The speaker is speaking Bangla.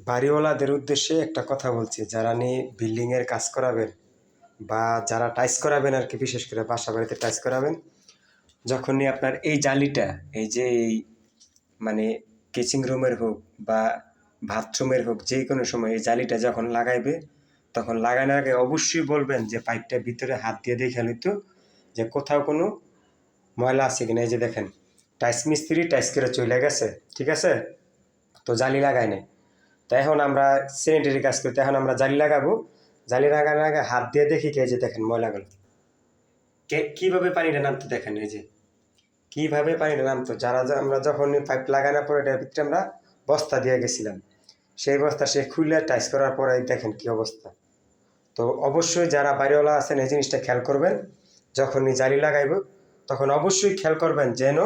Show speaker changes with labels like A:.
A: বাড়িওয়ালাদের উদ্দেশ্যে একটা কথা বলছি, যারা নিয়ে বিল্ডিংয়ের কাজ করাবেন বা যারা টাইলস করাবেন আর কি, বিশেষ করে বাসা বাড়িতে টাইলস করাবেন, যখনই আপনার এই জালিটা, এই যে এই মানে কিচেন রুমের হোক বা বাথরুমের হোক, যে কোনো সময় এই জালিটা যখন লাগাইবে, তখন লাগানোর আগে অবশ্যই বলবেন যে পাইপটা ভিতরে হাত দিয়ে দেখে লইতো যে কোথাও কোনো ময়লা আছে কিনা। এই যে দেখেন, টাইলস মিস্ত্রি টাইলস করে চলে গেছে, ঠিক আছে, তো জালি লাগায় নাই। তো এখন আমরা স্যানিটারি কাজ করতে, এখন আমরা জালি লাগাবো। জালি লাগানোর আগে হাত দিয়ে দেখি কে, যে দেখেন ময়লাগুলো কীভাবে পানিটা নামতো, দেখেন এই যে কীভাবে পানিটা নামতো। আমরা যখন পাইপ লাগানোর পরে এটার ভিতরে আমরা বস্তা দিয়ে গেছিলাম, সেই বস্তা সে খুলে টাইস করার পরে দেখেন কি অবস্থা। তো অবশ্যই যারা বাড়িওয়ালা আছেন এই জিনিসটা খেয়াল করবেন, যখনই জালি লাগাইব তখন অবশ্যই খেয়াল করবেন যেন